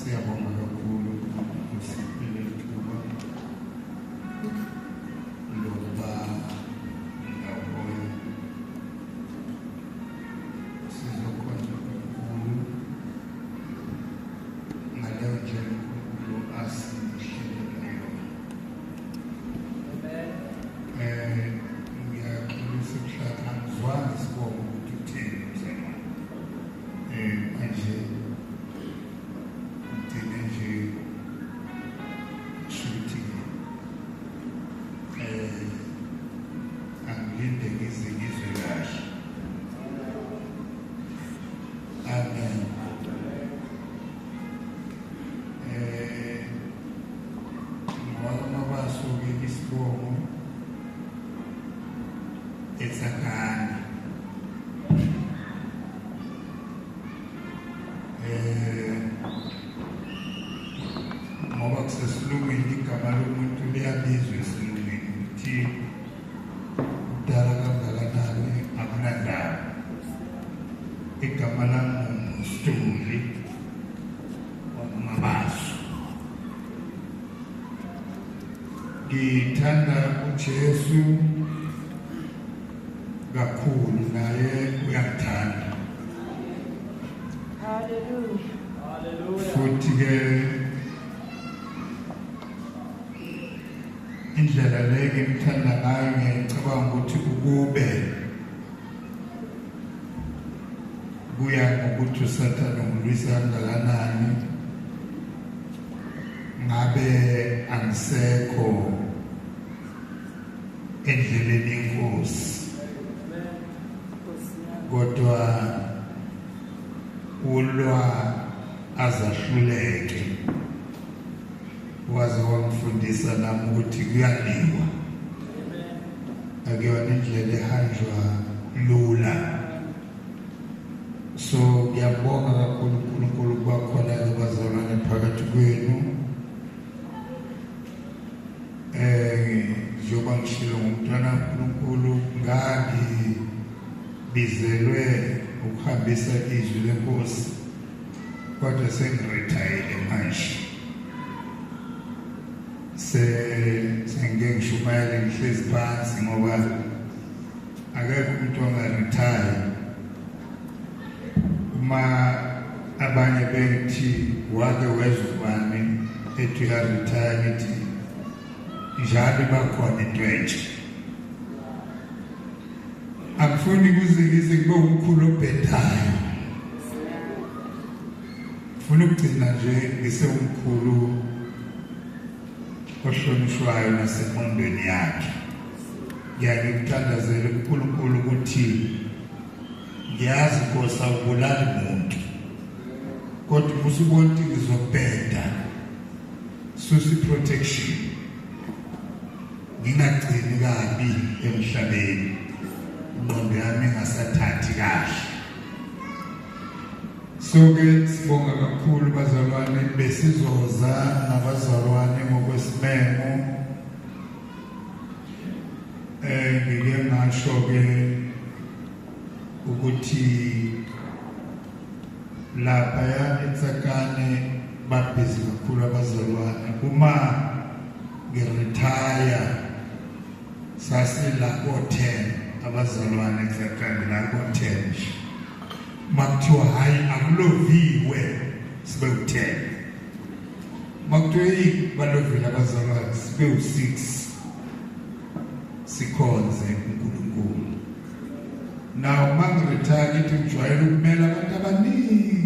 Siyabonga kakhulu usipile ithuba lokuba ndawonye sizokhona kakhulu ngaleyo ndlela uNkulunkulu asihlelela yona. Ngiyaxolisa ukuhlala angizwanga isibongo ukuthi utheni mzalwane. Manje angilinde ngizwe kahle. Amen. Ngoba mabasuke isibongo eTsakani. Ngoba kusesilungwini igama lomuntu liyabizwa esilungwini ukuthi kudala kangakanani akunandaba. Igama lami nguStuli waMabaso. Ngithanda uJesu kakhulu, naye uyangithanda. Hallelujah. Futhi-ke indlela le ngimthanda ngayo ngiyacabanga ukuthi ukube kuya ngokuthi uSathane ungilwisa kangakanani ngabe angisekho endleleni yenkosi, kodwa ulwa azahluleke. Waze wangifundisa nami ukuthi kuyaliwa, akuyona indlela ehanjwa lula. So ngiyabonga kakhulu uNkulunkulu ukuba khona abazalwane phakathi kwenu. Njengoba ngishilo ngumntwana kaNkulunkulu, ngangibizelwe ukuhambisa izwi lenkosi, kodwa sengiretayile manje. Sengike ngishumayele ngihlezi phansi ngoba akekho umuntu ongaretire. Uma abanye bethi wake wezwa ubani ethi uyaretire, ngithi njalo bakhona intwentshe. Angifuni kuze kube umkhulu obhedayo, ngifuna ukugcina nje ngisewumkhulu ohlonishwayo nasengqondweni yakhe. Ngiyakuthandazela uNkulunkulu ukuthi ngiyazi Nkosi awubulali muntu, kodwa usubona ukuthi ngizobheda susi protection, ngingagcini kabi emhlabeni, ingqondo yami ingasathathi kahle. So-ke sibonga kakhulu bazalwane, besizoza nabazalwane ngokwesimemo. Ngike ngasho-ke ukuthi laphaya eTsakane babhizi kakhulu abazalwane. Uma ngiretire sasilabo 10 abazalwane eTsakane, labo 10. Makuthiwa hayi akuloviwe sibe u-10, makuthiwa balovile abazalwane sibe u-6, sikhonze uNkulunkulu. Naw uma ngiretire ngithi ngijwayele ukumela abantu abaningi.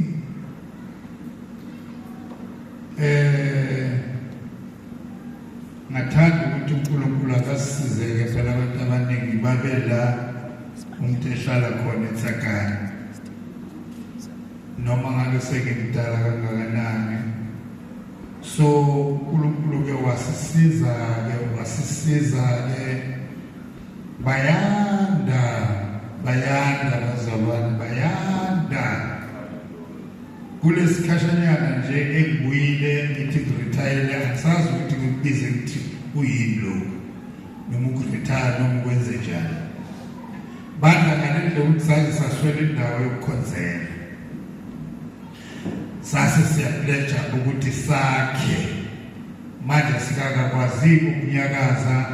Ngathanda ukuthi uNkulunkulu akasizeke phela abantu abaningi babe la umuntu ehlala khona eTsakane, noma ngabe sekimdala kangakanani. So uNkulunkulu-ke wasisiza-ke bayanda bazalwane, bayanda. Kulesikhashanyana nje engibuyile ngithi ngiretire, angisazi ukuthi ngikubize ngithi uyini lokhu, noma ukuretire noma ukwenze njani. Banda ngale ndlela ukuthi saze saswele indawo yokukhonzela. sase siyapledge ukuthi sakhe manje sikakakwazi ukunyakaza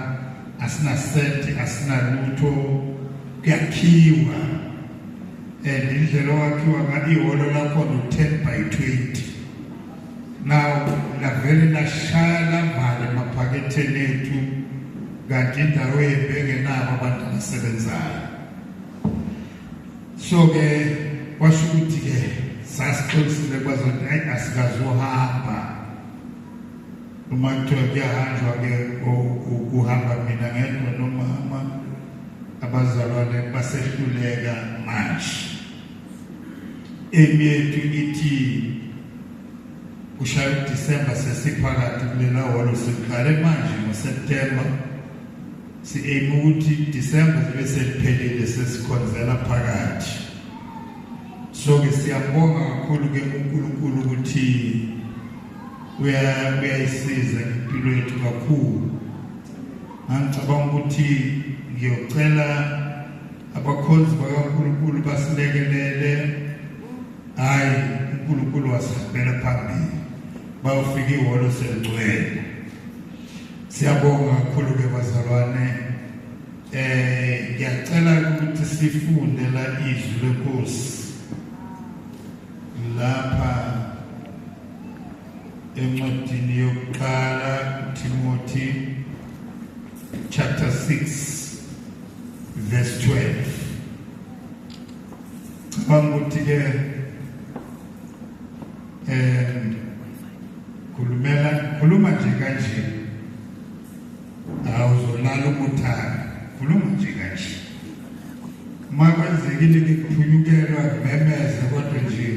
asina senti asina lutho kuyakhiwa indlela wakhiwa ngiholo lakho no10 by 20 now la vele lashala mali maphaketheni ethu kanti indawo ebheke nabo abantu abasebenzayo so ke washo ukuthi ke sasixoxile kwazothi hayi asikazohamba uma kuthiwa kuyahanjwa ke ukuhamba mina ngedwa nomama abazalwane basehluleka manje emiyethu ithi kushaya December sesiphakathi kulela holo siqale manje ngoSeptember si-aim ukuthi December sibe seliphelile sesikhonzela phakathi so ke siyabonga kakhulu ke uNkulunkulu ukuthi uyayisiza impilo yethu kakhulu ngicabanga ukuthi ngiyocela abakhonzi bakaNkulunkulu basilekelele hayi uNkulunkulu wasihambela phambili bawufika ihholo seligcwele siyabonga kakhulu ke bazalwane ngiyacela ukuthi sifunde la izwi lenkosi lapha encwadini yokuqala Timothy chapter 6 verse 12 cabanga ke khuluma nje kanje awuzolala umuthana khuluma nje kanje makwenzekile ke kuphunyukelwa memeze kodwa nje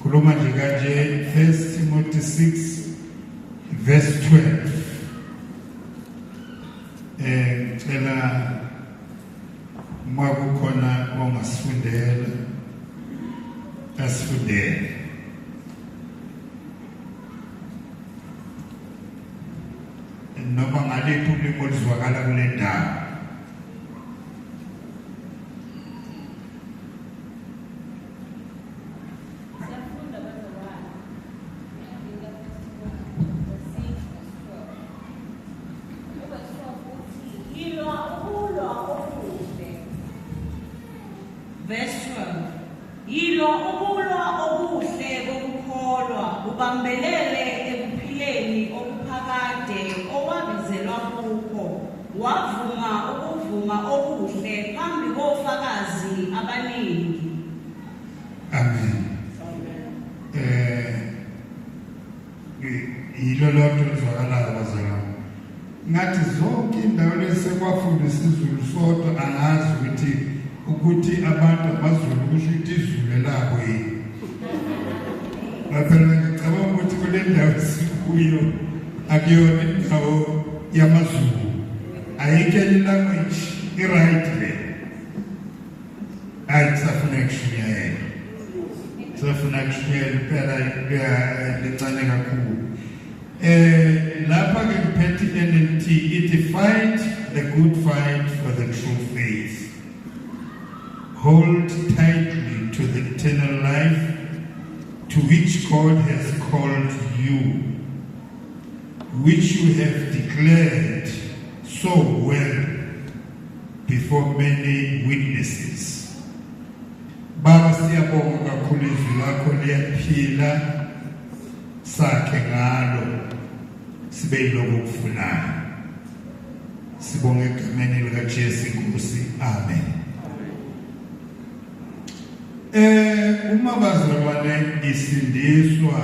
khuluma nje kanje 1 Timothy 6 verse 12 ngicela uma kukhona ongasifundela asifundele noma ngaliphi ulimi oluzwakala kule ndawo ngathi zonke indawo lesekwafunda isizulu sodwa angazi ukuthi abantu abazulu kusho ukuthi izulu labo yini phela ngicabanga ukuthi kule ndawo sikuyo akuyona indawo yamazulu ayikho language right le ayisafuna kushunyayela safuna kushunyayela phela lincane kakhulu lapha ke ngiphethe NLT it fight the good fight for the true faith hold tightly to the eternal life to which God has called you which you have declared so well before many witnesses Baba siyabonga kakhulu izwi lakho liyaphila sakhe ngalo sibe yiloko kufunayo sibonge egameni lika Jesu Nkosi amen uma bazalwane isindiswa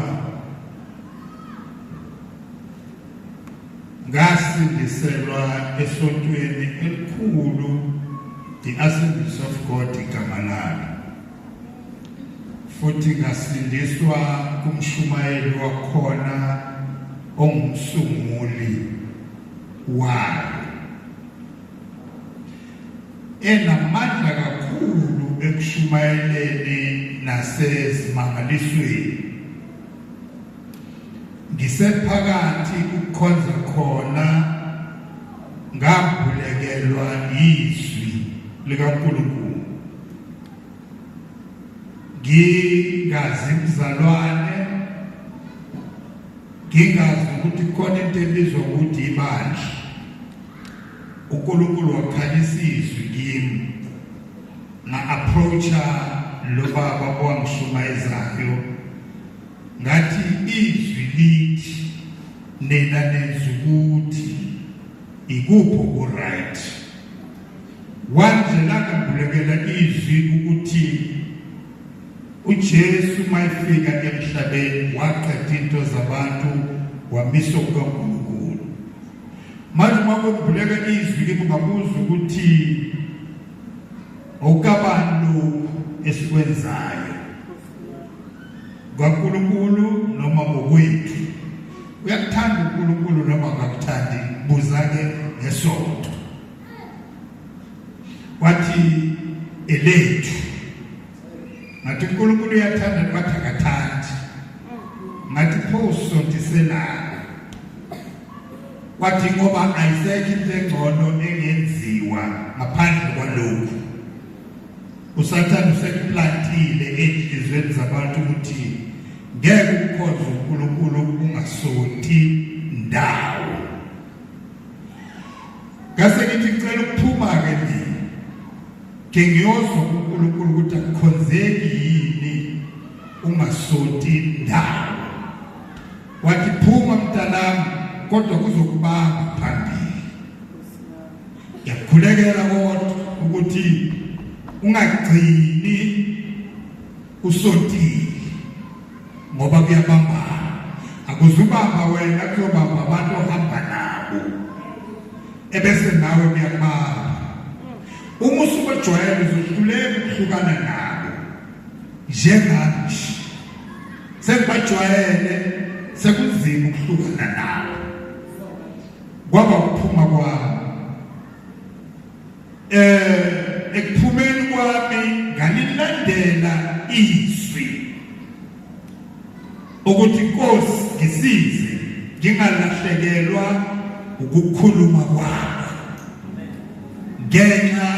ngasindiselwa esontweni elikhulu i-Assemblies of God igama lalo futhi ngasindiswa kumshumayeli wakhona ongumsunguli wayo enamandla kakhulu ekushumayeleni nasezimangalisweni ngisephakathi ukukhonza khona ngavulekelwa izwi likaNkulunkulu ngingazi mzalwane, ngingazi ukuthi khona into ebizwa ukuthi ibandla. uNkulunkulu wakhanyisa izwi kimi, nga-approacha lo baba owangishumayezayo, ngathi izwi lithi nina nenza ukuthi ikuphi oku-right. Wanje langambulekela izwi ukuthi uJesu mayefika emhlabeni waqeda into zabantu wamisa kukaNkulunkulu. Manje makumbuleka izwi kimi ngabuza ukuthi awukabani lokhu esikwenzayo kaNkulunkulu noma ngokwethu. Uyakuthanda uNkulunkulu noma akakuthandi, buza-ke ngesonto. Wathi elethu, ngathi uNkulunkulu uyathanda wathi akathandi, ngathi pho usontiselana. Wathi ngoba ayisekho into engcono engenziwa ngaphandle kwalokhu. USathane usekuplantile enhlizweni zabantu ukuthi ngeke ukukhoze uNkulunkulu ungasonti ndawo. Ngase ngithi ngicela ukuphuma-ke mina, ngiyozwa uNkulunkulu ukuthi akukhonzeki yini ungasonti ndawo. Wathi phuma mntanami, kodwa kuzokubamba phambili. Ngiyakukhulekela kodwa ukuthi ungagcini usontile, ngoba kuyabambana. Akuzubamba wena, kuyobamba abantu ohamba nabo, ebese nawe kuyabamba. Uma usubajwayele uzohluleka ukuhlukana nabo. Njengami sekubajwayele, sekunzima ukuhlukana nabo. Kwaba ukuphuma kwami, ekuphumeni kwami ngalilandela izwi ukuthi Nkosi ngisize ngingalahlekelwa ukukhuluma kwakho ngenxa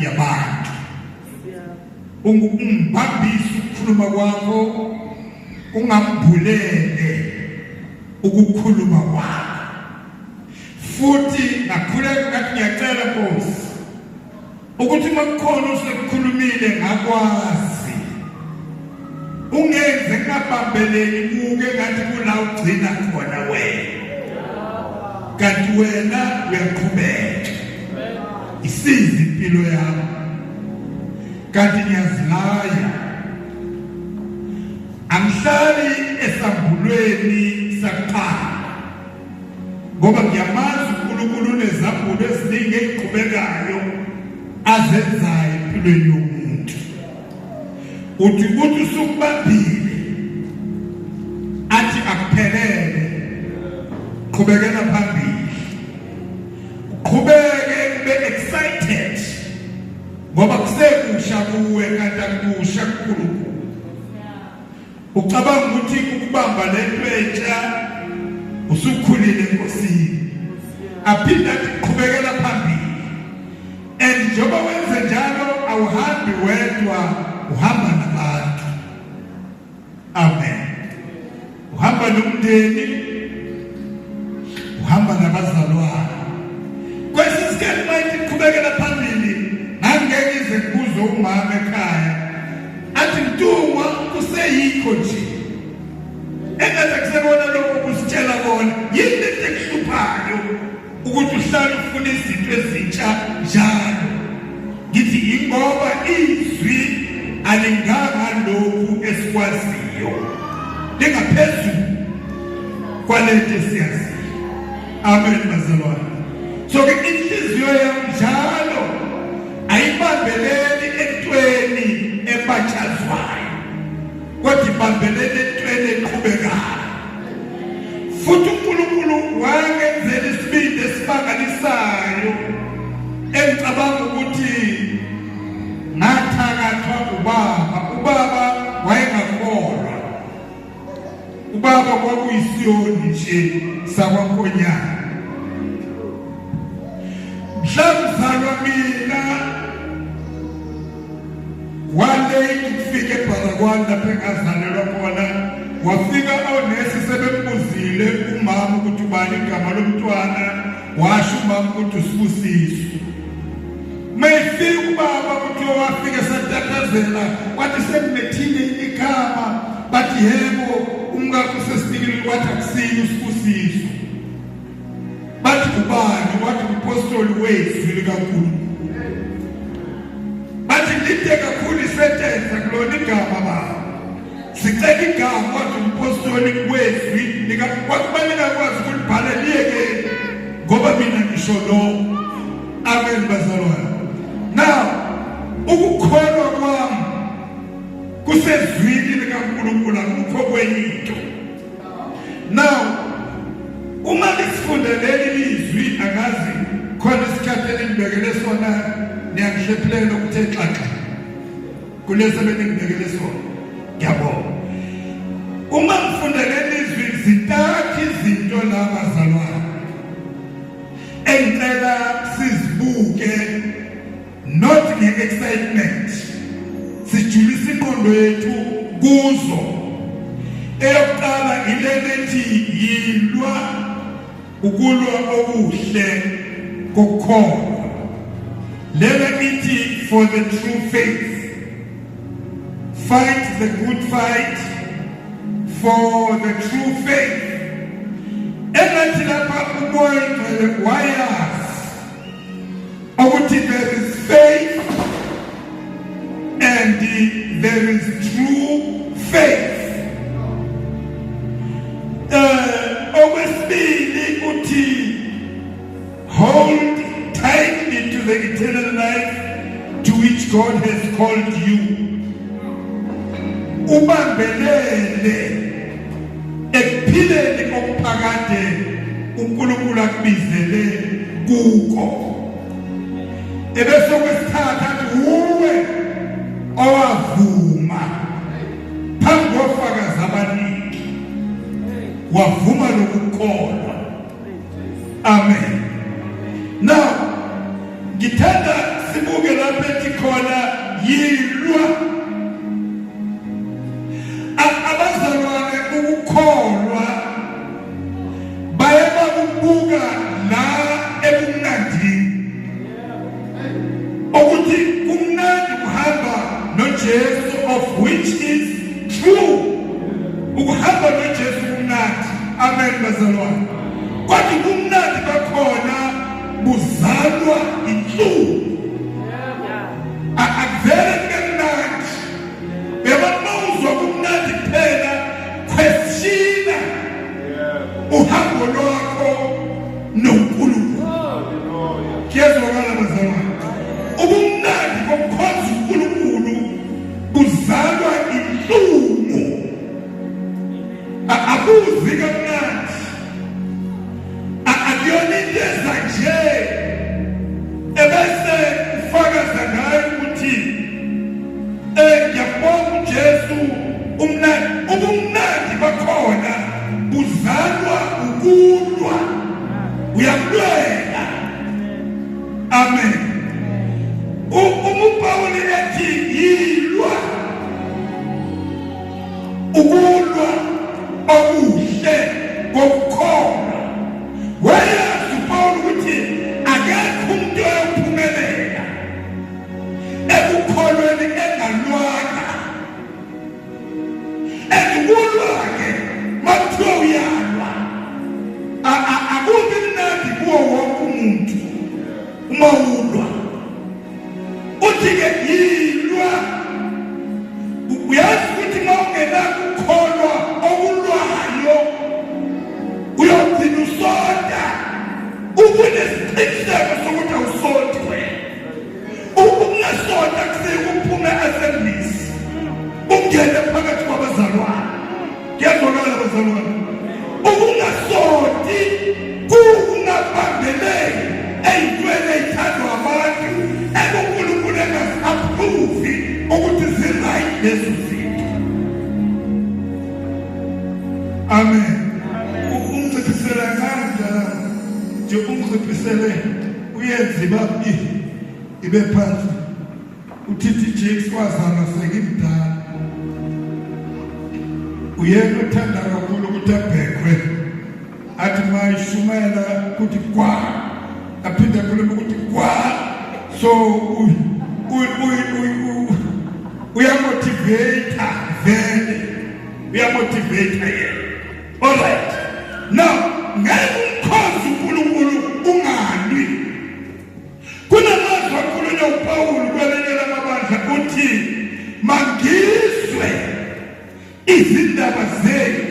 yabantu. Ungibambise ukukhuluma kwakho, ungambulele ukukhuluma kwakho. Futhi ngakhuleka ngathi ngiyacela Nkosi ukuthi makukhona usekukhulumile ngakwazi, ungenze ngabambeleli kuke ngathi kula ugcina khona wena, kanti wena uyaqhubeka. Isize impilo yami, kanti ngiyazilaya. Angihlali esambulweni sakuqala, ngoba ngiyamazi uNkulunkulu unezambulo eziningi eziqhubekayo azenzayo empilweni yomuntu. Uthi ukuthi usukubambile athi akuphelele, qhubekela phambili, uqhubeke ube excited ngoba kusekusha kuwe kanti akusha kuNkulunkulu. Ucabanga ukuthi ukubamba lento entsha usukhulile enkosini, aphinda uqhubekela phambili. And njengoba wenze njalo awuhambi wedwa, uhamba nabantu. Amen. Uhamba nomndeni, uhamba nabazalwane. Kwesinye isikhathi mayithi qhubekela phambili, ngangeke ize kubuze umama ekhaya athi Mtungwa kuseyikho nje, engaze kusebona lokho kusitshela kona. Yini into ekuhluphayo ukuthi uhlale ufuna izinto ezintsha njalo? Ngithi ingoba izwi alinganga lokhu esikwaziyo, lingaphezulu kwalento esiyaziyo. Amen bazalwane. So ke inhliziyo yami njalo ayibambeleli entweni ebatshazwayo, kodwa ibambeleli entweni eqhubekayo. Futhi uNkulunkulu wangenzela isibindi esibangalisayo, engicabanga ukuthi ngathakathwa ubaba wayengakholwa. Ubaba kwakuyisiyoni nje sakwaNkonyane. Mhla kuzalwa mina walate ukufika eBarakwana lapho engazalelwa khona, wafika onesi sebembuzile umama ukuthi ubani igama lomntwana, washo umama ukuthi uSibusiso. Mayifika ubaba ukuthi wafika esatatazela wathi sekunethile igama, bathi yebo umkakho sesifikile wathi akusiyo uSibusiso. Bathi ubani? Wathi umpostoli wethu likaNkulunkulu. Bathi lide kakhulu isentenza kulona igama baba. Sicela igama wathi umpostoli wethu likaNkulunkulu kwazi ukulibhala liyeke ngoba mina ngisho lo. Amen bazalwane. Now ukukholwa kwami kusezwini likaNkulunkulu akukho kwenyito. Now uma lisifunda leli lizwi angazi khona isikhathi elibekele sona niyangihlephelela ukuthi exaxa kulesa benibekele sona. Ngiyabonga. Uma ngifunda leli lizwi zitathu izinto la bazalwane engicela sizibuke, not nge-excitement, sijulise ingqondo yethu kuzo. Eyokuqala ilelethi yilwa ukulwa okuhle kokukholwa. Lena ithi for the true faith, fight the good fight for the true faith. Engathi lapha umoya ingcwele wayazi ukuthi there is faith and there is true faith. Okwesibili uthi hold tightly to the eternal life to which God has called you. Ubambelele ekuphileni okuphakade uNkulunkulu akubizele kuko. Ebese kwesithathu athi uwe owavuma phambi kofakazi abaningi, wavuma lokukholwa. Amen. Now ngithanda sibuke lapho ethi khona yilwa. Abazalwane ukukholwa bayeba kubuka la ebumnandini ukuthi kumnandi kuhamba noJesu, of which is true. Ukuhamba noJesu kumnandi. Amen bazalwane. Kwathi kumnandi bakhona buzalwa inhlungu. Akuvele kumnandi. Bebamuzwa kumnandi kuphela kwesina uhambo lwakho noNkulunkulu. Kuyezwakala bazalwane. Ubumnandi bokukhonza uNkulunkulu buzalwa inhlungu. Akuzi kamnandi. Akuyona into eza nje ebese ufakaza ngayo ukuthi ngiyabonga uJesu umnandi. Ubumnandi bakhona buzalwa ukulwa. Uyamlwela. Amen. UPawuli ethi yilwa ukulwa okuhle kokukholwa. Wayazi uPawuli ukuthi akekho umuntu oyaphumelela ekukholweni engalwanga. Ukulwa-ke makuthiwa uyalwa akubi mnandi kuwo wonke umuntu uma ulwa. Uthi-ke yilwa. Uyazi ukuthi uma ungenakukholwa okulwayo uyogcina usonda. Ukunesiqiniseko sokuthi awusondi wena. Ukungasonda kusekuphume assemblies ungene phakathi kwabazalwane. Kuyazwakala bazalwane. Ukungasonti kungabambeleli ey'ntweni ey'thandwa abantu ekuNkulunkulu engasi-approve ukuthi zi-right lezo zinto. Amen. Ungiciphisela kanjalo nje, ungiciphisele uyenze ibe phansi. uthithi James wazalwa sekimdala uyena uthanda kakhulu ukuthi abhekwe athi mayishumela ukuthi kwa aphinde akhulume ukuthi kwa so uyamotivate vele uyamotivate yena. All right, now ngeke umkhosi uNkulunkulu ungalwi. Kunamazwi akhulunywa uPawulu kwelinye lamabandla uthi mangizwe izindaba zenu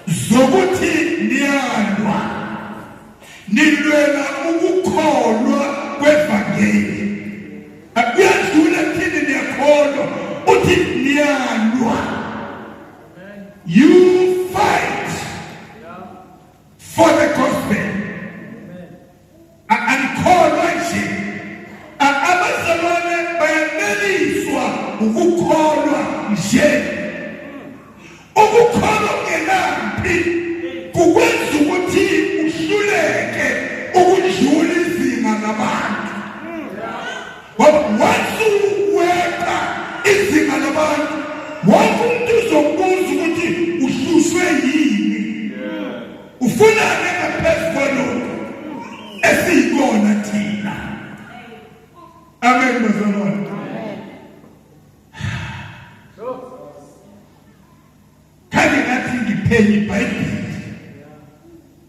zokuthi niyalwa nilwela ukukholwa kwevangeli. Uyadlula kuthini niyakholwa uthi niyalwa. You fight for the gospel. Anikholwa nje abazalwane bayaneliswa ukukholwa nje. Ukukholwa kungenampi kukwenza ukuthi uhluleke ukudlula izinga labantu. Once uweqa izinga labantu wonke umuntu uzokubuza ukuthi uhlushwe yini, ufunane ngaphezu kwalokho esiyikona thina. Amen bazalwane. Kani ngathi ngiphenye iBhayibheli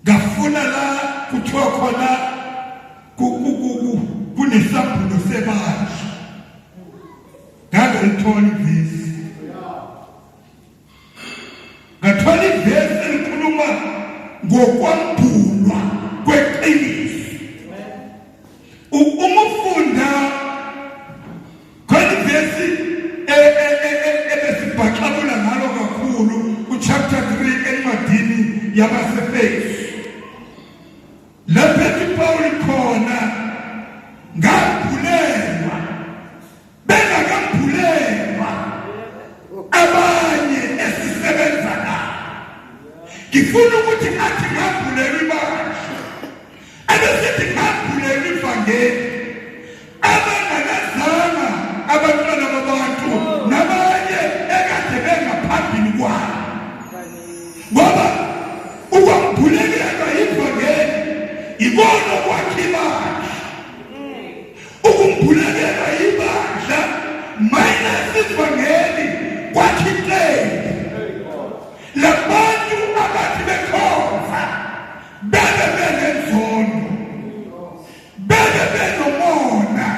ngafuna la kuthiwa khona kunesambulo sebandla ngangalithola ivesi ngathola ivesi elikhuluma ngokwambulwa kweqiniso. Uma ufunda khona ivesi ebesibhaxabula ngalo kakhulu chapter 3 encwadini yabaseFesu. Lapho uPaul khona ngabhulelwa bengakambhulelwa abanye esisebenza nabo. Ngifuna ukuthi athi ngabhulelwa ibandla abesithi ngabhulelwa ivangeli abanganazanga abantwana babantu nabanye ekade bengaphambili kwabo. Ngoba ukwambuleleka ivangeli ibona kwakhe ibandla. Ukumbuleleka ibandla minus ivangeli kwakhe iqembu labantu abathi bekhova bebe benenzondo bebe benomona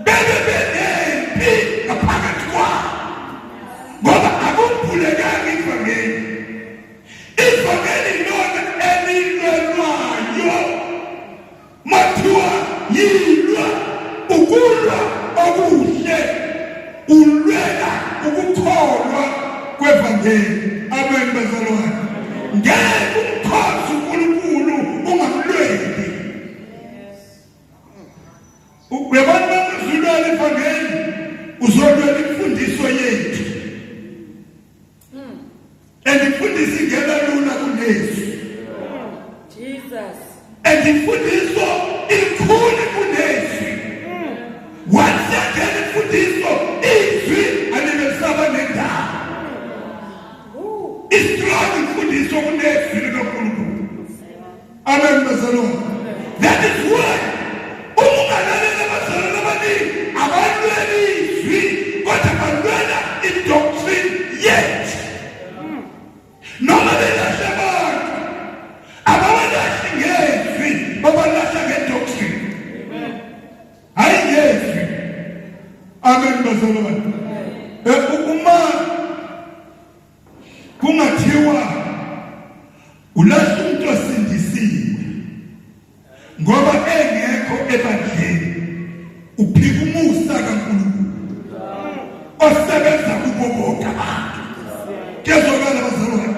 bebe benempi ngaphakathi kwabo. Ngoba akumbulekanga ivangeli. Ivangeli lona elilelwayo mathiwa yilwa ukulwa okuhle ulwela ukukholwa kwevangeli. Amen bazalwane. Ngeke umkhosi uNkulunkulu ungamlweli. Uyabona uzulwela ivangeli uzolwela imfundiso yethu. Imfundiso ingena lula kunesu. Jesus. Imfundiso ikhulu kunesu. Once again imfundiso izwi alibesaba nendawo. Istrong imfundiso kunesu likaNkulunkulu. Amen bazalwane. That is why umungalalela abazalwane abaningi abalwela izwi kodwa balwela idoctrine yethu. Noma belahla abantu abawalahli ngezwi babalahla ngedoctrine. Hayi ngezwi. Amen bazalwane. Uma kungathiwa ulahla umuntu osindisiwe ngoba engekho ebandleni uphika umusa kaNkulunkulu osebenza kubo bonke abantu. Kezokala bazalwane.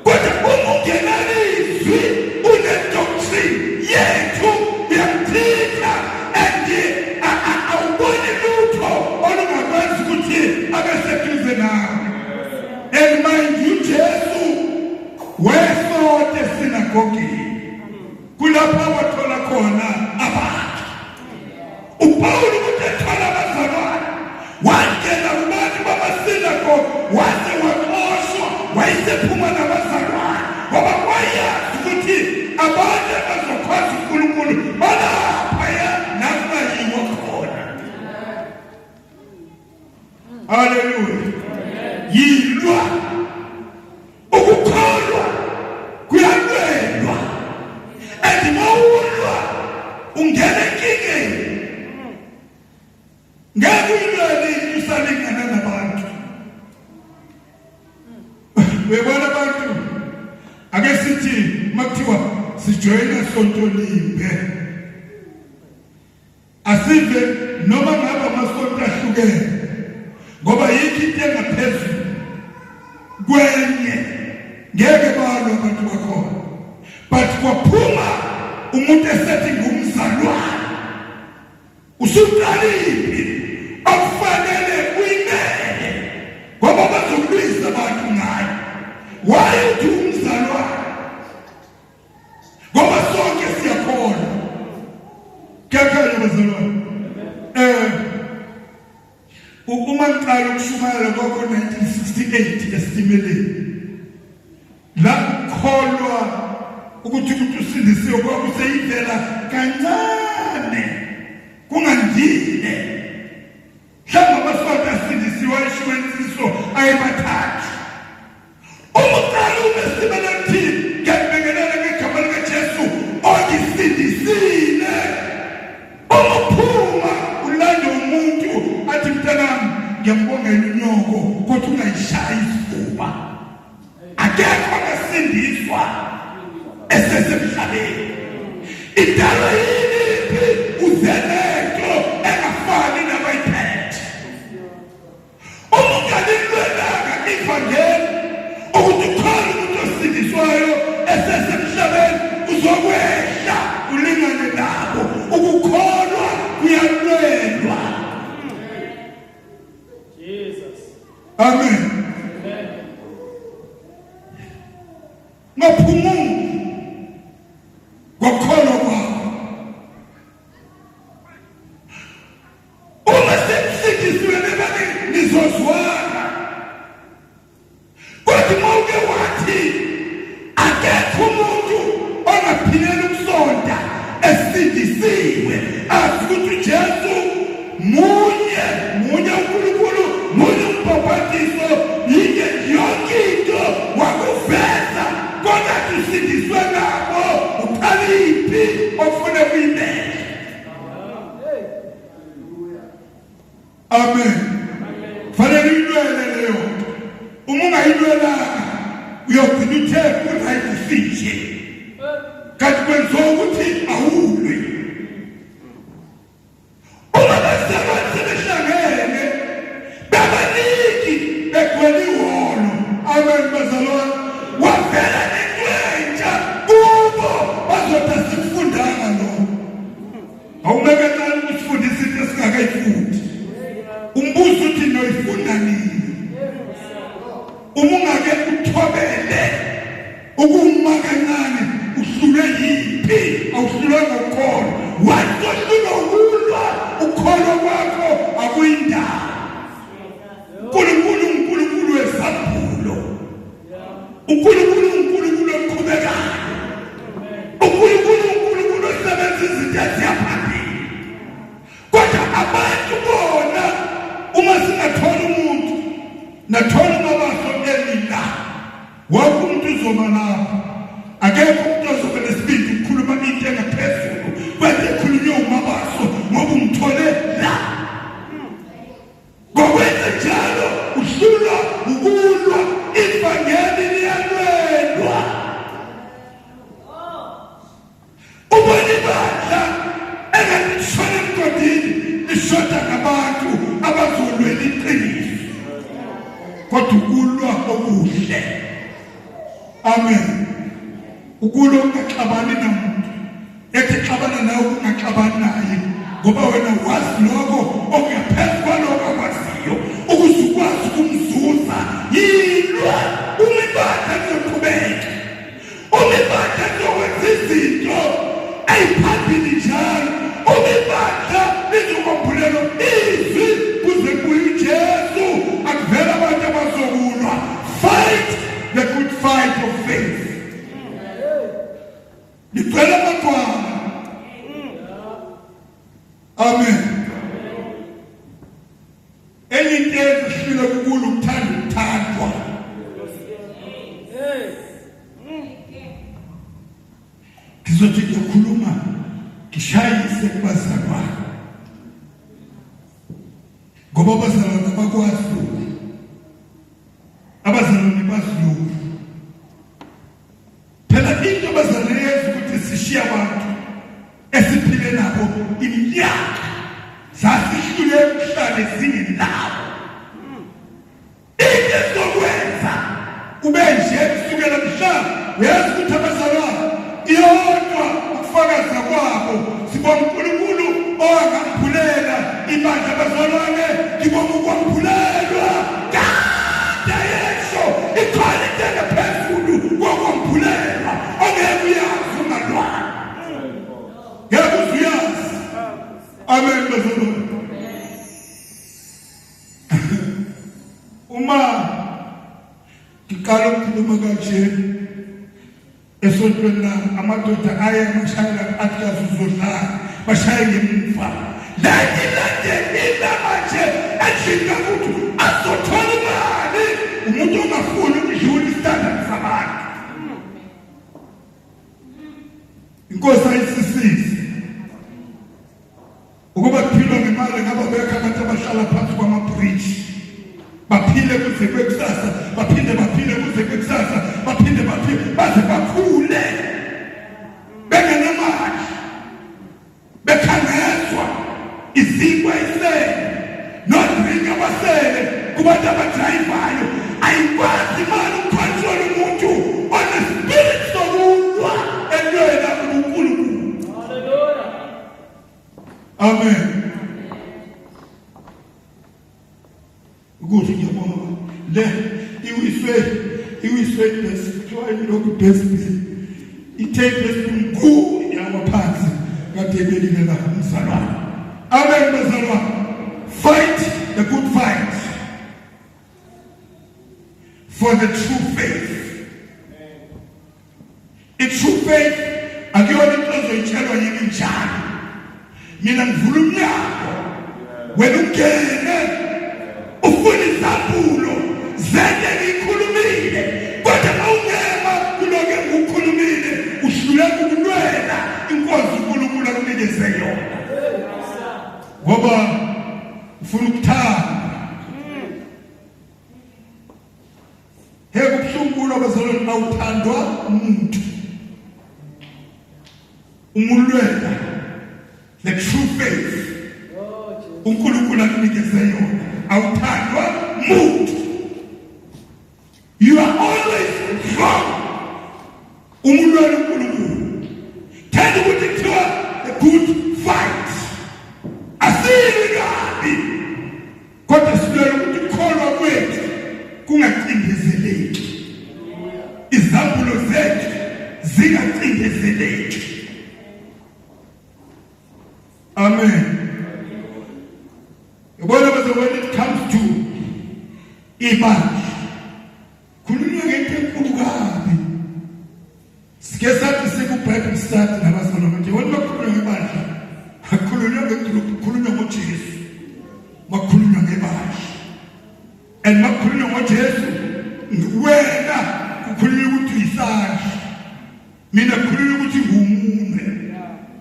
Kodwa ungenalizwi unedoctrine yethu uyamthika awuboni lutho olungakwazi ukuthi abeseduze nawe. And mind you, Jesu wesote sinagogini kulapho abathola khona abantu. uPawulu uthethola Hallelujah. Yilwa ukukholwa kuyalwelwa andimawulwa ungena enkingeni ngeke uyilwele usalingana nabantu. Uyabona abantu ake sithi makuthiwa sijoyina sonto limbe asive noma ngaba amasonto ahlukene ngoba yikho into engaphezulu kwenye ngeke balwe abantu bakhona, but kwaphuma umuntu esethi ngumzalwane usuqaliphi akufanele uyimele ngoba bazokulwisa abantu ngayo. Why uthi umzalwane ngoba sonke siyakholwa. Kuyakhala bazalwane. Uma ngiqala ukushumayela ngo-1968 esitimeleni la ukholwa ukuthi umuntu usindisiwe kwakuseyivela kancane kungandile mhlawumbe amasonto asindisiwe ayishumeniso ayebathathu. Uma uqala umesimeleni thini ngiyakubingelela ngegama likaJesu ongisindisile. Uma uphuma ulanda umuntu athi mntanami ngiyambongela unyoko kodwa ungayishayi isifuba, akekho angasindiswa esesemhlabeni. Idalwa yini uzelento engafani nabayiphethe. Uma ungalilwelanga ivangeli ukuthi ukhona umuntu osindiswayo esesemhlabeni uzokwehla ulingane nabo. Ukukholwa kuyalwelwa. Amen. Ngaphumu ngokholwa kwakho. Uma semsindisiwe nebani nizozwana. Kodwa mawuke wathi akekho umuntu ongaphilela ukusonda esindisiwe azi ukuthi uJesu munye uNkulunkulu munye umbhaphathiso yinye yonke into wakuveza kodwa tusindiswe nabo uqaliphi ofuna kuyimele. Amen. Fanele uyilwele leyo. Uma ungayilwelanga uyogcina uthe kuright finje kanti kwenziwa ukuthi awulwi. Uma basebenzi behlangene bebaningi begcwele ihholo. Amen bazalwane. Wavela nentwentsha kubo bazothi sikufundanga lo. Awumekela ukufundisa into esingakayifundi. Umbuzo uthi noyifunda nini? Uma ungake uthobele ukuma kancane uhlulwe yiphi awuhlulwe ngokholo. Wazohlulwa ukulwa ukholo kwakho akuyindawo. uNkulunkulu wesabhulo. uNkulunkulu oqhubekayo. uNkulunkulu osebenza izinto eziyaphambili. Kodwa abantu bona uma singathola umuntu nathola mabaso elila wonke umuntu uzoba lapha. Akekho umuntu ozoba nesibindi ukukhuluma into engaphezulu bese ekhulunywa umabaso ngoba umthole la. Ngokwenza njalo uhlulwa ukulwa ivangeli liyalwelwa. Ubani badla engatishona emgodini lishoda ngabantu abazolwela iqiniso kodwa ukulwa okuhle. Amen. Ukulwa ungaxabani namuntu ethi xabana nawe ungaxabani naye ngoba wena wazi lokho okungaphezu kwalokho akwaziyo ukuze ukwazi ukumzuza. Yilwa umibandla ezoqhubeka. Umibandla ezokwenza izinto eziphambili njalo. Umibandla lizokwambulela izwi kuze kuye uJesu akuvela abantu abazokulwa. Fight the good fight of faith. Licela abantwana. Amen. kukulu ukuthanda ukuthandwa. Ngizothi ngiyakhuluma ngishayise kubazalwane ngoba abazalwane bakwazi lokhu, abazalwane bazi lokhu. Phela into abazalwane yenza ukuthi sishiya abantu esiphile nabo iminyaka sasihlule ukuhlala zingenawo. Into ezokwenza ube nje kusukela mhla uyazi ukuthi abazalwane iyodwa ukufakaza kwabo sibona uNkulunkulu owangampulela ibandla abazalwane ngibona ukwampulelwa kade yesho ikhona into engaphezulu kokwampulelwa ongeke uyazi ungalwana. Ngeke uyazi. Amen bazalwane. Uma ngicala ukukhuluma kanje esontweni lami amadoda aya emashayela athi azuzodlala bashaye ngemva lati manje ajinga ukuthi azothola imali umuntu ongafuni ukudlula istandard sabantu. Inkosi ayisisize ukuba kuphilwa ngemali ngaba bekho abantu abahlala phansi kwamabridge baphile kuze kwekusasa baphinde kuze kwekusasa baphinde baze bakhule bengenamali bekhangezwa izingwe isele nodringa abasele kubantu abadrayivayo ayikwazi imali ukucontrol umuntu one-spirit sokulwa entweni uNkulunkulu. Haleluya. Amen. Ukuthi ngiyabonga le iwiswe kuthiwa yilokhu desibili itake desibili nkulu yamaphansi kade belikela umzalwane. Amen bazalwane. Fight the good fight for the true faith. A true faith akuyona into ozoyitshelwa yini njalo. Mina ngivula umnyango wena ungene ufuna izambulo zende ngikhulumile kodwa mawungema kuloke ukukhulumile uhluleka ukulwela inkosi uNkulunkulu akunikeze yona ngoba ufuna ukuthanda. Heke ubuhlungu abazalwane awuthandwa umuntu umulwela the true faith uNkulunkulu akunikeze yona awuthandwa umuntu. You are always wrong. Umulwela uNkulunkulu thanda ukuthi kuthiwa a good fight asili kabi kodwa silwela ukuthi ukukholwa kwethu kungacindezeleki, izambulo zethu zingacindezeleki. Amen. Yabona when it comes to ibandla khulunywa ngento enkulu kabi. Sike sathi sikuBible study nabazalwane nje wena bakhulunywa ngebandla akhulunywa ngegroup khulunywa ngoJesu bakhulunywa ngebandla and bakhulunywa ngoJesu wena kukhulunywa ukuthi uyisandla mina khulunywa ukuthi ngumume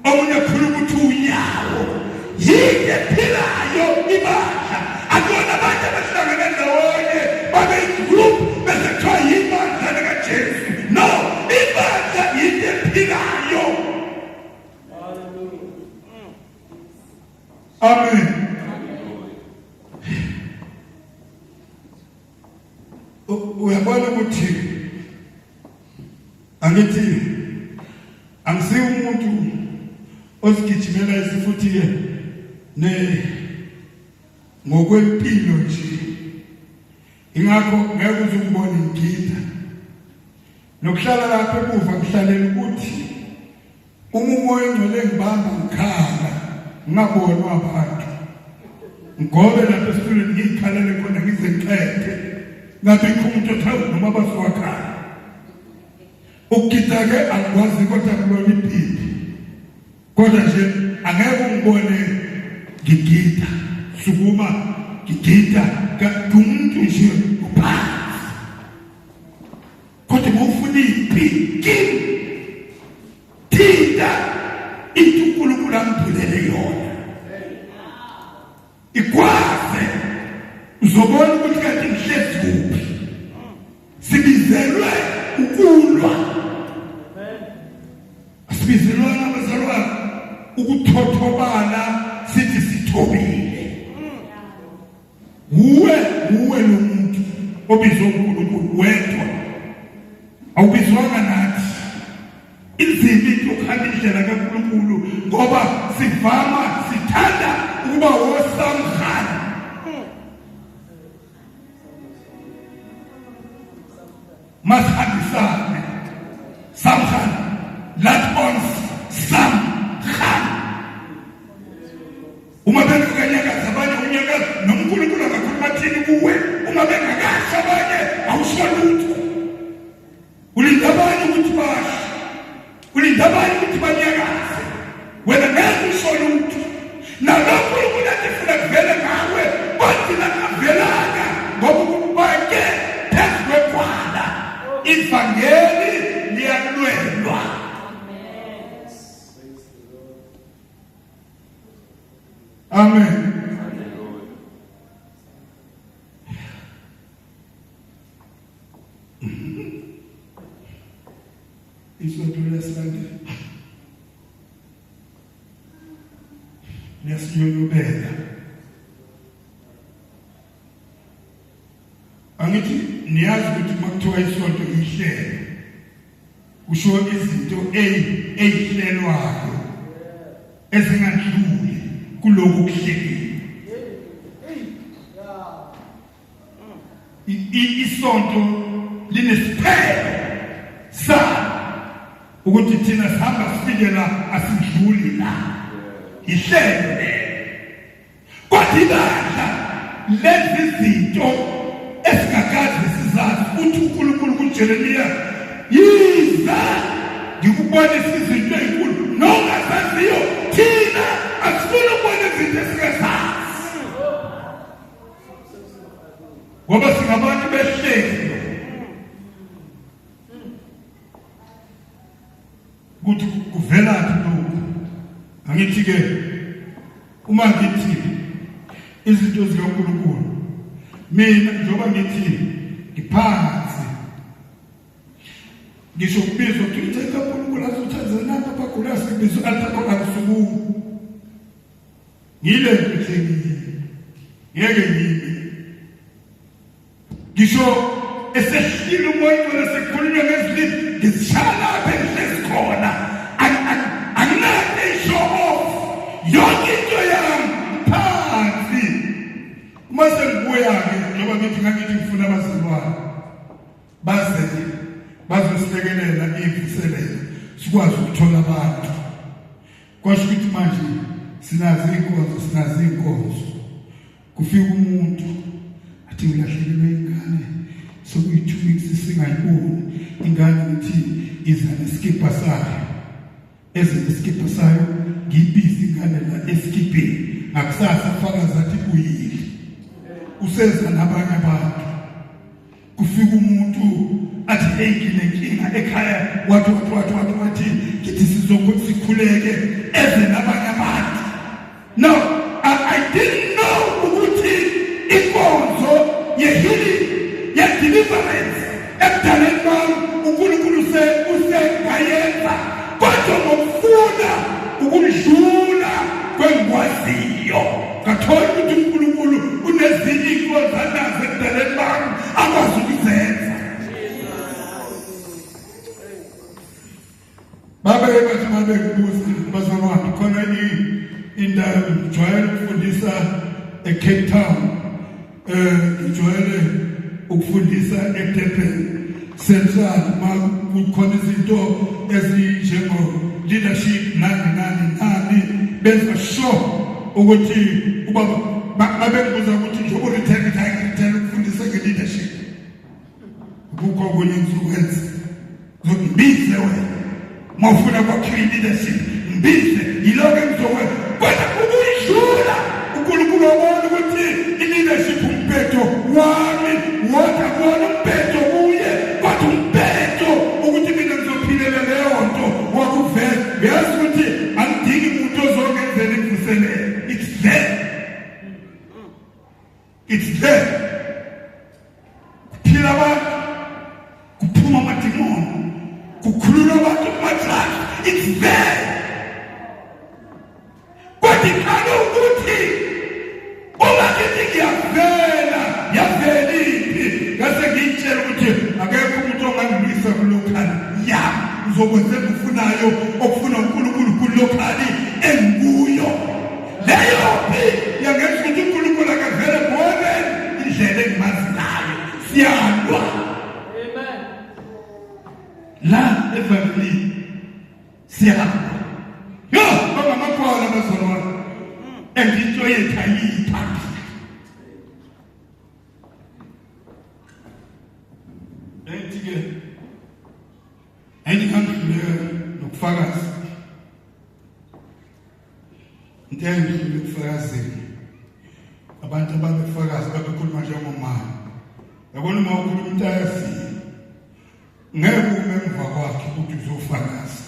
omunye khulunywa ukuthi unyawo yinde philayo ibandla akona abantu abahlangene ndawonye babe igroup bese kuthiwa yibandla likaJesu. No, ibandla yinde philayo. Amen. Uyabona ukuthi angithi angisiyo umuntu osigijimela isifuthi ngokwempilo nje. Ingakho ngeke uzungibone ngigida nokuhlala lapha emuva ngihlalela ukuthi umoya engcwele ngibamba ngikhala ngabonwa abantu ngobe lapha esitulweni ngikhalele khona ngize ngiqede ngabikho umuntu othawu noma basiwakhaya ukugida-ke angikwazi kodwa ngibona iphiphi kodwa nje angeke ungibone ngigida sukuma ngigida umuntu nje uphansi kodwa ngofuna iphi thinta into uNkulunkulu ambulele yona ikwaze uzobona ukuthi kanti ngihlezi kuphi sibizelwe ukulwa asibizelwe abazalwane ukuthothobala sithi sithobile uwe lo muntu obizwa uNkulunkulu wedwa awubizwanga nathi inzima into yokuhamba indlela kaNkulunkulu ngoba sivama sithanda ukuba wosamkhana masihambisane samkhana let ons samkhana uma bengakanyakaza abanye unyakaza noNkulunkulu akakhuluma thini kuwe uma bengakasha abanye awusho lutho ulinda abanye ukuthi basho ulinda abanye ukuthi banyakaze wena ngeke usho lutho nalokho ukuthi ufuna kuvele ngawe kodwa akavelanga ngoba kubake phezu kwekwala ivangeli liyanwelwa. Amen. Isonto leSonto nesiyobela angithi niyazi ukuthi makuthiwa isonto ihlelo kusho izinto ezihlelwayo ezingadluli kuloko kuhleliwe isonto linesiphelo sa ukuthi thina sihamba sifike la asidluli la ihlelo kodwa ibandla lezi zinto esingakazi sizazi uthi uNkulunkulu kuJeremiya yiza ngikubonisa izinto ezinkulu nongazaziyo thina asifuna ukubona izinto esingazazi ngoba singabantu behlelo ukuthi kuvelaphi lokhu angithi ke uma ngithi izinto zikaNkulunkulu mina njengoba ngithi ngiphansi ngisho kubizwa ukuthi uthetha uNkulunkulu azothanzana lapha khona sibizwa althakho akusuku ngile nje ngeke ngisho esehlile umoya lesekhulunywa ngezilimi ngishala phezulu khona anginake show off yonke into yami phansi mase ngibuya-ke njengoba ngithi ngakithi ngifuna abazalwane bazosilekelela imvuselelo sikwazi ukuthola abantu kwasho ukuthi manje sinazi inkonzo kufika umuntu athi ngilahlekelwe ingane sokuyi 2 weeks singayiboni ingane ngithi iza neskipa sayo ezeskipa sayo ngiyibiza ingane la eskipeni ngakusasa fakaza athi kuyile useza nabanye abantu kufika umuntu athi enkinenkinga ekhaya wathi kithi sizokuthi sikhuleke eze nabanye abantu. No, I didn't know ukuthi inkonzo yehili deliverance ekudaleni kwami uNkulunkulu usengayenza kodwa ngokufuna ukudlula kwengwaziyo ngathola ukuthi uNkulunkulu unezinye inkonzo anazo ekudaleni kwami akwazi ukuzenza. Babe kubuza bazalwane khona indawo ngijwayele ukufundisa eCape Town ngijwayele ukufundisa eDurban Central kukhona izinto ezinjengo leadership nani benza sure ukuthi ubaba babengibuza ukuthi njengoba ngithanda ukufundisa nge-leadership kukho okunye ngizokwenza ngizokubizela wena mawufuna kwakhiwa i-leadership mbize yiloko engizokwenza kodwa ukuyidlula uNkulunkulu wabona ukuthi i-leadership umphetho wami akuwona umbhedo kuye kodwa umbhedo ukuthi mina ngizophilela leyo nto wakuvela uyazi ukuthi angidingi umuntu ozongenzela ikuvuselele. It's there kuphila abantu kuphuma amadimoni kukhulula abantu kumadrashi. It's there kodwa ikhala ukuthi uma ngithi ngiyavela yaveliphi ngase ngitshela ukuthi akekho umuntu ongangilwisa kulokhali ya uzokwenza ukufunayo okufuna uNkulunkulu kulokhali enguyo leyo phi yangenza ukuthi uNkulunkulu akavele kuone indlela engimazi ngayo siyalwa. Amen. La evangeli siyalwa yo baba makhona bazalwane engitho yethayipha entike ayikangile nokufakaza intendo lokufakazela abantu ababefakaza babekhuluma njengomama yabona uma ukhuluma into ayaziyo ngeke ume emva kwakhe ukuthi uzofakaza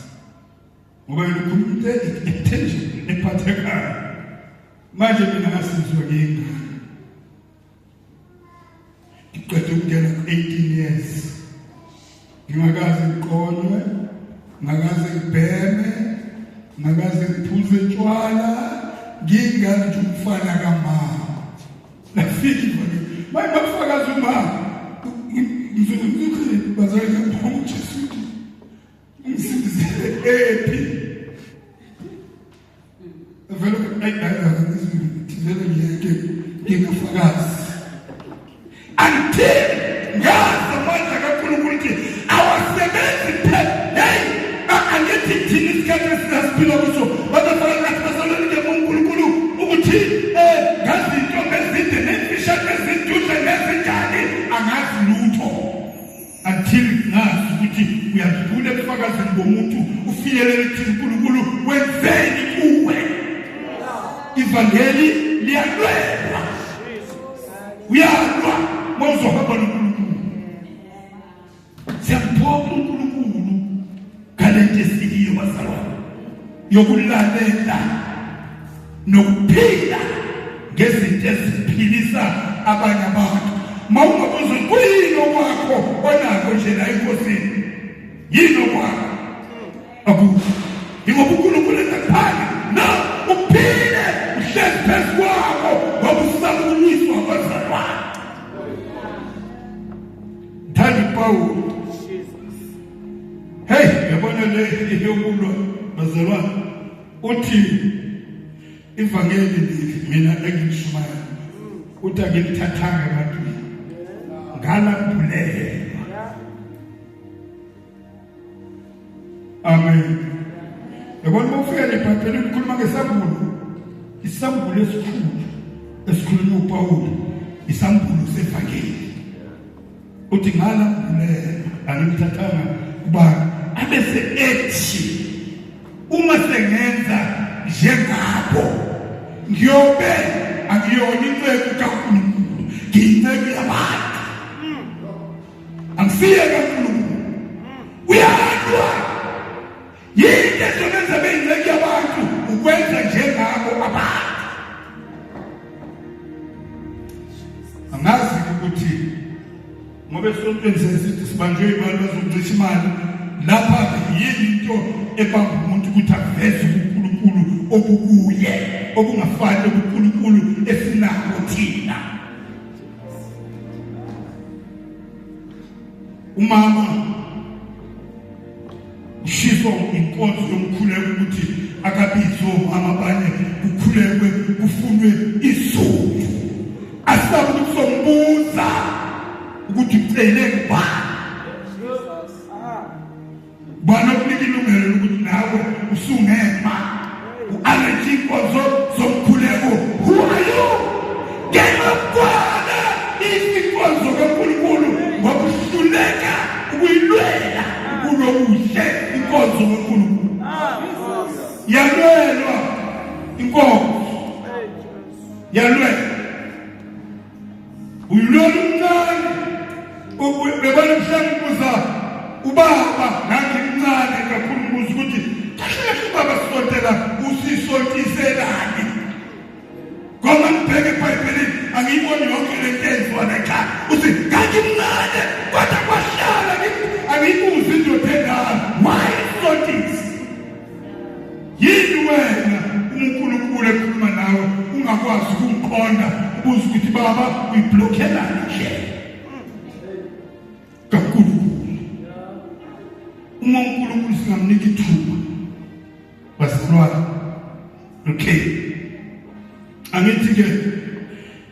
ngoba ukhuluma into ethenjini ephathekayo. Manje mina ngasizwa ngingane ngiqede ukungena 18 years ngingakaze ngiqonywe ngakaze ngibheme ngakaze ngiphuze tshwala ngingane nje umfana kamama nafiki manje bafakaza umama ngizokuzwe bazali ngaphambi Jesu ngisindizele ephi vele ngizizele ngiyafakaza until ngazi manje kaNkulunkulu ukuthi awasebenzi phela angithi thina isikhathi esasiphila kuso bazafaka ngathi basalonke uNkulunkulu ukuthi ngazi intombi ezinde nemfishane ezindudla nezinjani angazi lutho until ngazi ukuthi uyadlula ekufakazeni komuntu ufinyelele ukuthi uNkulunkulu wenzeni kuwe. Ivangeli liyalwela uyalwa mawuzohamba noNkulunkulu siyambonga uNkulunkulu ngalento esiyiyo bazalwane yokulalela nokuphila ngezinto eziphilisa abanye abantu. Mawungabuzwa kuyini okwakho onakho nje la enkosini yini okwakho akukho ingoba uNkulunkulu ekuphana na uphile uhlezi phezu kwakho wabusakunyiswa abazalwane. Thandi Paul hey yabona le yokulwa bazalwane uthi ivangeli mina engishumayo uthi akengithathanga ebantwini ngalambulelwa. Amen. Yabona mawufika eBhayibhelini ukhuluma ngesambulo, isambulo esikhulunywa uPaul, isambulo sevangeli. Uthi ngalambulelwa angimthathanga kuba abese ethi uma sengenza njengabo ngiyobe angiyona incweku kaNkulunkulu ngiyinceku yabantu angisiye kaNkulunkulu uyalwa yini ezobenza beyinceku yabantu ukwenza njengabo abantu. Angazi ukuthi ngoba esontweni sesithi sibanjwe imali bazocisha imali lapha yini into ebamba umuntu ukuthi aveze uNkulunkulu obukuye obungafani uNkulunkulu esinako thina. Umama ushiso inkonzo yomkhuleko ukuthi akabizo mama abanye kukhulekwe kufunwe isizulu asabe ukuzombuza ukuthi ucele ngubani bana kunika ilungelo ukuthi nawe usungema u-arrange inkonzo zomkhuleko. Who are you? Ngemabona izinkonzo kaNkulunkulu ngokuhluleka ukuyilwela kulokuhle inkonzo kaNkulunkulu yalwelwa inkonzo yalwelwa uyilwela umncane bebona mhlambuza ubaba ngangimncane kakhulu mbuzo ukuthi kahle ubaba sisontela usisontiselani ngoba ngibheke eBhayibhelini angiyiboni yonke lento enziwa ekhaya uthi ngangimncane kodwa kwahlala angiyibuzi indoda endala why sontisa yini wena uNkulunkulu ekhuluma nawe ungakwazi ukumqonda ubuze ukuthi baba uyiblokelani nje kakhulu uma uNkulunkulu singamnika ithuba basilwana okay angithi-ke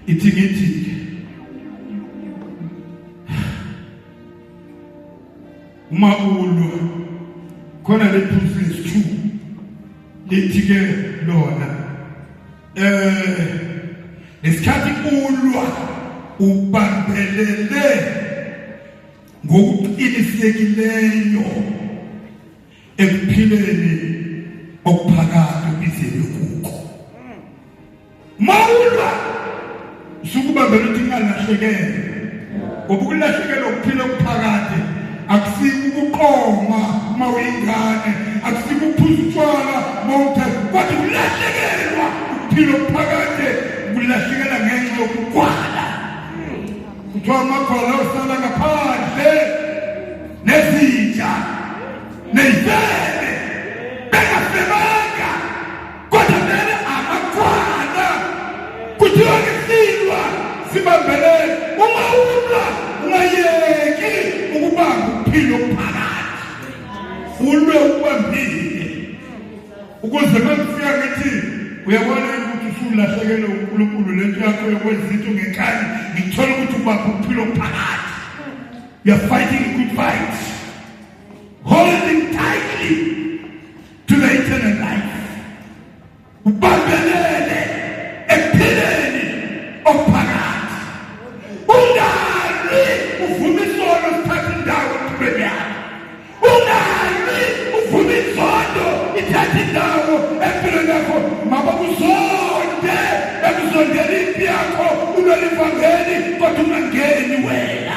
ithi uma ulwa khona le-Proverbs 2 lithi-ke lona lesikhathi ulwa ubambelele ngokuqinisekileyo ekuphileni okuphakathi obizele kuko mawulwa usukubambela ukuthi ingalahlekele ngoba ukulahlekelwa ukuphila okuphakathi akusiki ukuqoma uma uyingane akusiki ukuphuza utshwala kodwa kulahlekelwa ukuphila okuphakathi kulahlekelwa ngenxa yokugwala kuthiwa amagwala osala ngaphandle nezitsha ney'febe bengasemanga kodwa vele amagwala kuthiwa ngesilwa sibambelele uma ulwa ungayeki ukubamba ukuphila okuphakathi ulwe ukubambile ukuze makufika ngithi uyabona ukuthi usulahlekelwe uNkulunkulu lento yakho yokwenza izinto ngenkani ngithola ukuthi ubamba ukuphila okuphakathi you are fighting a good fight holding tightly to the eternal life ubambelele ekuphileni okuphakathi ungali uvuma isono sithatha indawo empilweni yakho ungali uvuma isono ithatha indawo empilweni yakho maba uzonde ekuzondela impi yakho unolivangeli kodwa ungangeni wena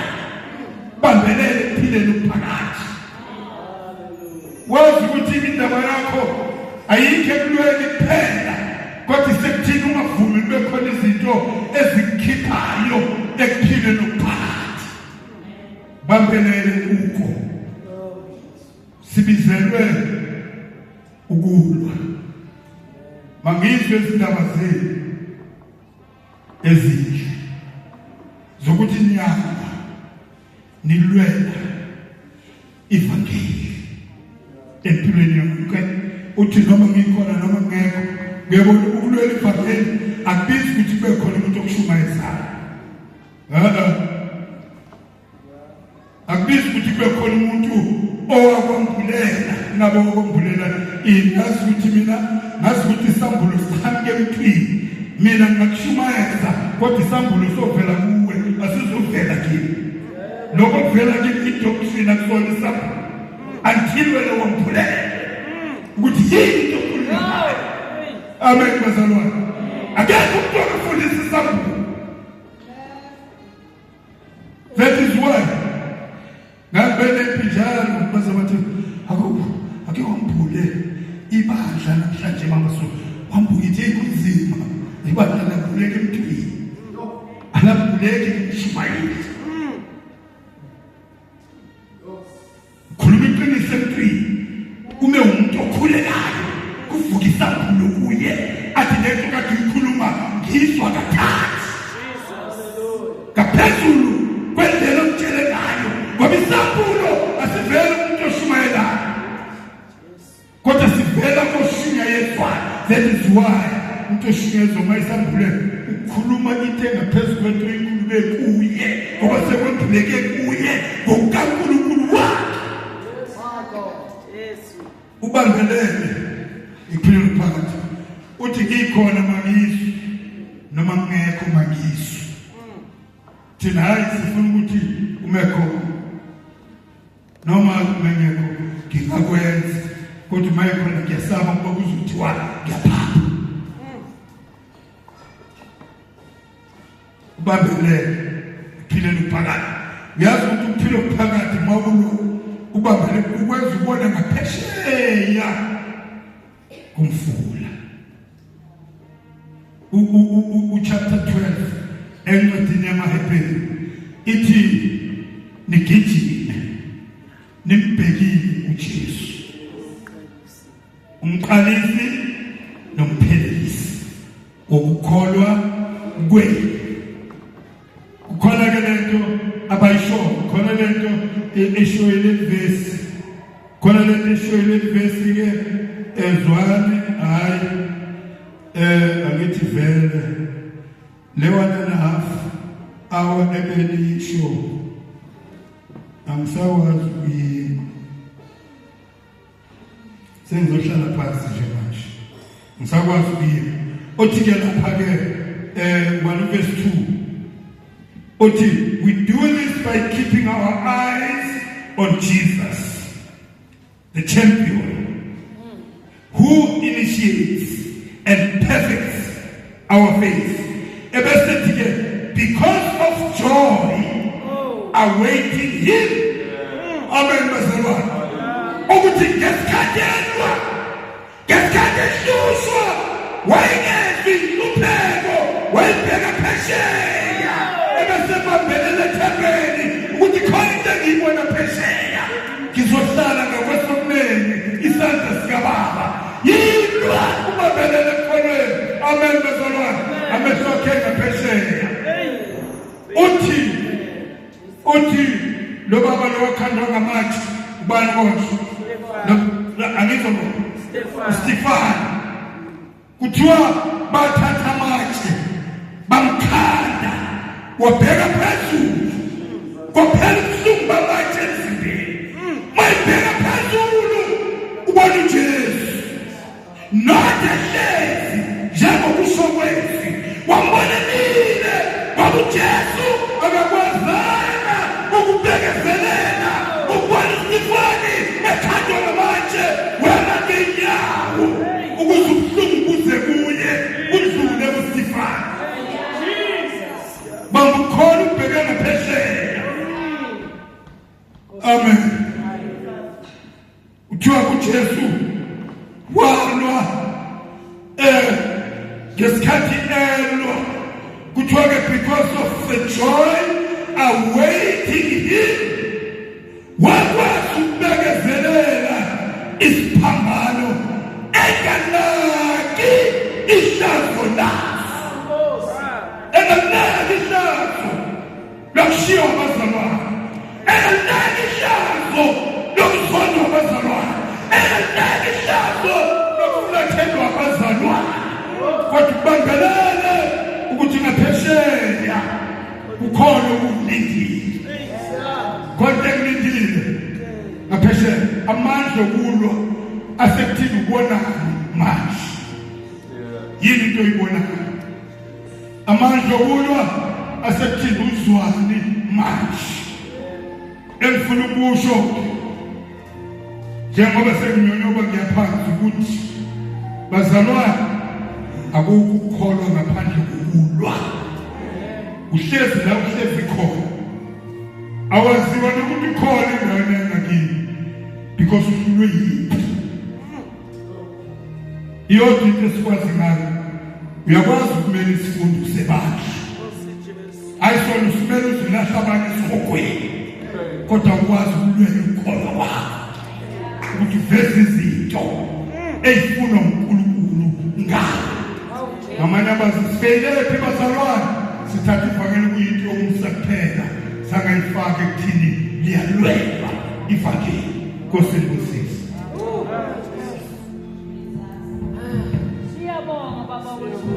bambelele ekuphileni okuphakathi wazi ukuthi indaba yakho ayikho ekulweni kuphela kodwa isekuthini ungavumi bekhona izinto ezikukhiphayo ekuphileni okuphakathi bambelele kuko sibizelwe ukulwa mangizwe izindaba zenu ezinhle zokuthi inyanga nilwela ivangeli empilweni yonke uthi noma ngikhona noma ngekho ngiyabona ukulwela ivangeli akubizi ukuthi kube khona umuntu okushumayezayo akubizi ukuthi kube khona umuntu owakwambulela ngabe okwambulela ngazi ukuthi mina ngazi ukuthi isambulo sihamke emthini mina ngingakushumayeza kodwa isambulo sovela kuwe asizovela kimi lokho kuvela kimi idoctrine akusona isambulo until wena wambulela ukuthi yini into okhulumayo amen bazalwane akekho umuntu okufundisa isambulo that is why ngabele pijalo bazabathi ake wambule ibandla namhlanje mamaso wambuyithe kunzima ibandla labuleke emthini alabuleke ishumayeli khuluma iqiniso emthini ume umuntu okhulekayo kuvuka isambulo kuye athi lento kade ikhuluma ngizwa kathathu kaphezulu kwendlela omtshele ngayo ngoba isambulo asivele umuntu oshumayelayo kodwa sivela koshunya yedwana that is why umuntu oshunyezwa uma isambule ukhuluma into engaphezulu kwento ikhulume kuye ngoba sekwembuleke kuye ngokukaNkulunkulu wakhe ubambelele iphilo phakathi uthi ngikhona mangisu noma ngekho mangisu thina hayi sifuna ukuthi umekhona noma ngekho ngingakwenza kodwa mayekhona ngiyasaba ukuba kuzothiwa ngiyaphapha ubambelele iphileni phakathi yazi ukuthi uphilo phakathi mawulo ubambele ukwazi ukubona ngaphesheya kumfula. Chapter 12 encwadini yamaHebheru ithi nigijime nimbhekile uJesu, umqalisi nomphelelisi wokukholwa kwenu. Kukhona ke lento abayisho, khona lento eshoyo levesi, khona lento eshoyo levesi ke ezwane hayi angithi vele le 1.5 hour ebeli show angisawazi kuyini, sengizohlala phansi nje manje ngisakwazi kuyini. Othi ke lapha ke 1 verse 2 othi we do this by keeping our eyes on Jesus, the champion, who initiates and perfects our faith. Because of joy awaiting him. Amen. Ukuthi ngesikhatheni ngesikhatheni wayengezi lupheko wayibheka phesheya ebese babelele thebeni ukuthi khona into engiyibona phesheya ngizohlala ngakwesokunene isandla sikababa yilwa ubabelele khonweni. Amen bazalwane, amehlo akhe ngaphesheya. Uthi lo baba lo wakhandwa ngamatshe ubani konke angizo Stefano kuthiwa bathatha amatshe bamkhanda wabheka phezulu kwaphela ubuhlungu bamatshe emzimbeni. Mayibheka phezulu ubona uJesu not ehlezi njengokusho kwezi wambonelile kwaba uJesu akakwazana ukubekezelela ukubona uStefani ekhandwa ngamatshe wena ngenyawo ukuze ubuhlungu buze kuye budlule uStefani. Bamkhona ubheka ngaphesheya. Amen. Uthiwa kuJesu walwa ngesikhathi elwa kuthiwa ke because of the joy awaiting him wakwazi ukubekezelela isiphambano enganaki ihlazo laso, enganaki ihlazo lokushiya abazalwane, enganaki ihlazo lokuzondwa abazalwane, enganaki ihlazo lokulathelwa abazalwane. Kodwa kubambelele ukuthi ngaphesheya kukhona okulindile, kodwa kulindile ngaphesheya amandla okulwa asekuthini ukubonana manje. Yini into oyibonayo? Amandla okulwa asekuthini uzwani manje. Engifuna ukusho njengoba senginyonyoba ngiyaphansi ukuthi bazalwane akukukholwa ngaphandle kokulwa. Uhlezi la uhlezi khona awaziwa nokuthi khona endaweni engakini because uhlulwe yiphi. Iyodwa into esikwazi ngayo uyakwazi ukumela isifundo sebandla, ayisona usimele uzilahla abanye esihogweni, kodwa ukwazi ukulwela ukholwa wakho ukuthi uveze izinto ezifuna uNkulunkulu ngayo. Ngamanye abazisifeyile phi bazalwane sithatha ivangeli kuyinto yomusa kuphela sangayifaka ekuthini liyalwelwa ivangeli. Nkosi ngosisi. Siyabonga baba wethu.